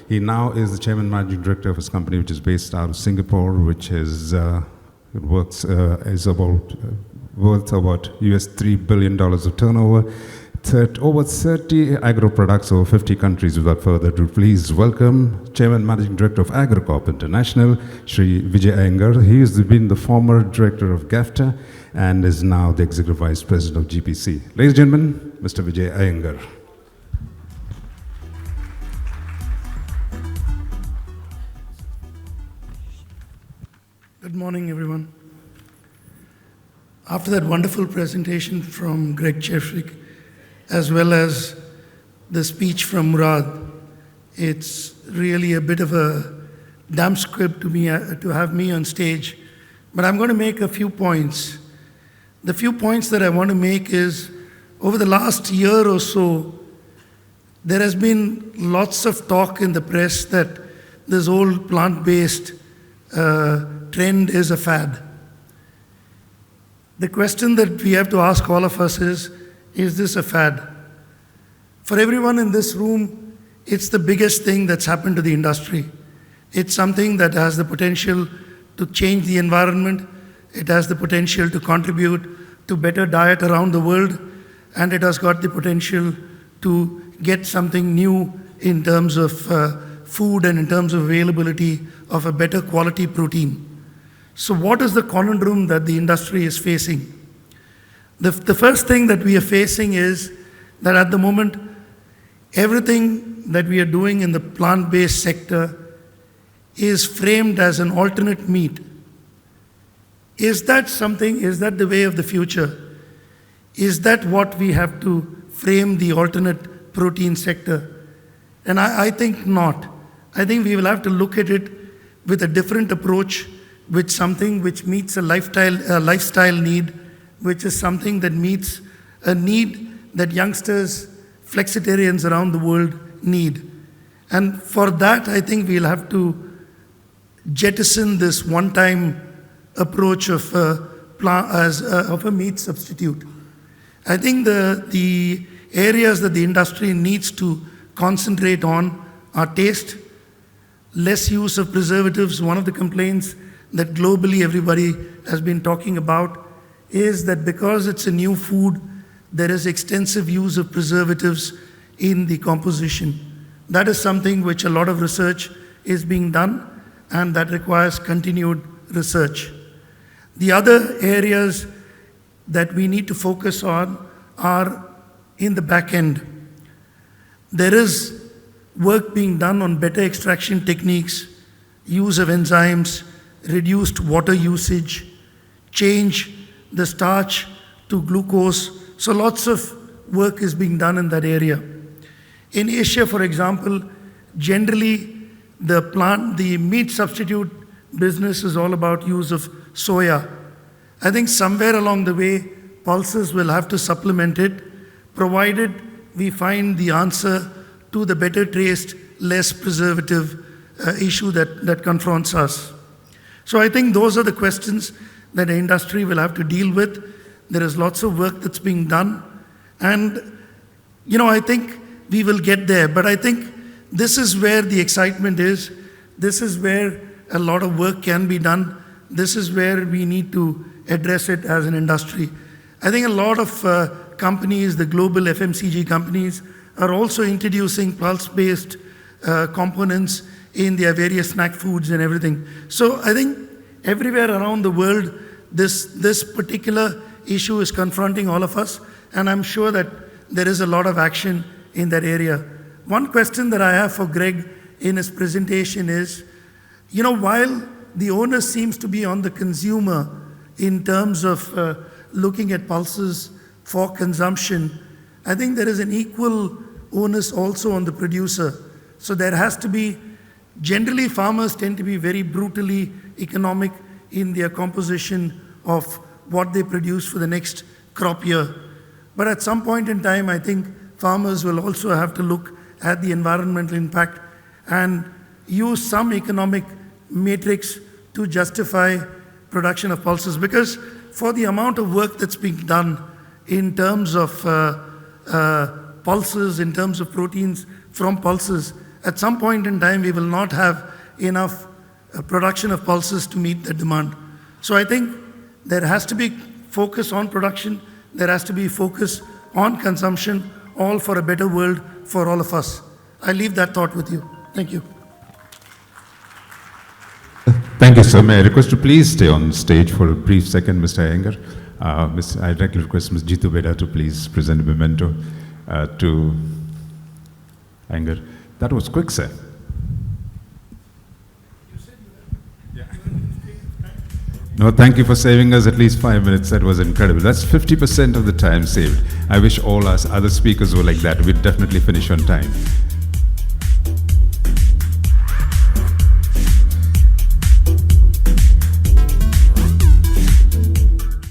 He now is the chairman managing director of his company, which is based out of Singapore, which is worth about US $3 billion of turnover, over 30 agro products over 50 countries. Without further ado, please welcome Chairman Managing Director of Agrocorp International, Shri Vijay Iyengar. He has been the former director of GAFTA and is now the Executive Vice President of GPC. Ladies and gentlemen, Mr. Vijay Iyengar. Good morning, everyone. After that wonderful presentation from Greg Chefrik, as well as the speech from Murad, it's really a bit of a damn squib to have me on stage. But I'm going to make a few points. The few points that I want to make is, over the last year or so, there has been lots of talk in the press that this whole plant-based trend is a fad. The question that we have to ask all of us is this a fad? For everyone in this room, it's the biggest thing that's happened to the industry. It's something that has the potential to change the environment. It has the potential to contribute to better diet around the world, and it has got the potential to get something new in terms of food and in terms of availability of a better quality protein. So what is the conundrum that the industry is facing? The first thing that we are facing is that at the moment, everything that we are doing in the plant-based sector is framed as an alternate meat. Is that the way of the future? Is that what we have to frame the alternate protein sector? And I think not. I think we will have to look at it with a different approach, with something which meets a lifestyle need, which is something that meets a need that youngsters, flexitarians around the world need. And for that, I think we'll have to jettison this one-time approach of a meat substitute. I think the areas that the industry needs to concentrate on are taste, less use of preservatives. One of the complaints that globally everybody has been talking about is that because it's a new food, there is extensive use of preservatives in the composition. That is something which a lot of research is being done, and that requires continued research. The other areas that we need to focus on are in the back end. There is work being done on better extraction techniques, use of enzymes, reduced water usage, change the starch to glucose. So lots of work is being done in that area. In Asia, for example, generally the meat substitute business is all about use of soya. I think somewhere along the way, pulses will have to supplement it, provided we find the answer to the better taste, less preservative issue that confronts us. So I think those are the questions that the industry will have to deal with. There is lots of work that's being done. And, I think we will get there. But I think this is where the excitement is. This is where a lot of work can be done. This is where we need to address it as an industry. I think a lot of companies, the global FMCG companies, are also introducing pulse-based components in their various snack foods and everything. So I think everywhere around the world, this particular issue is confronting all of us, and I'm sure that there is a lot of action in that area. One question that I have for Greg in his presentation is, while the onus seems to be on the consumer in terms of looking at pulses for consumption, I think there is an equal onus also on the producer. So there has to be, generally farmers tend to be very brutally economic in their composition of what they produce for the next crop year. But at some point in time, I think farmers will also have to look at the environmental impact and use some economic matrix to justify production of pulses. Because for the amount of work that's being done in terms of pulses, in terms of proteins from pulses, at some point in time, we will not have enough production of pulses to meet the demand. So I think there has to be focus on production, there has to be focus on consumption, all for a better world for all of us. I leave that thought with you. Thank you. Thank you, sir. May I request to please stay on stage for a brief second, Mr. Iyengar. I'd like to request Ms. Jitu Beda to please present a memento to Iyengar. That was quick, sir. No, thank you for saving us at least 5 minutes. That was incredible. That's 50% of the time saved. I wish all us other speakers were like that. We'd definitely finish on time.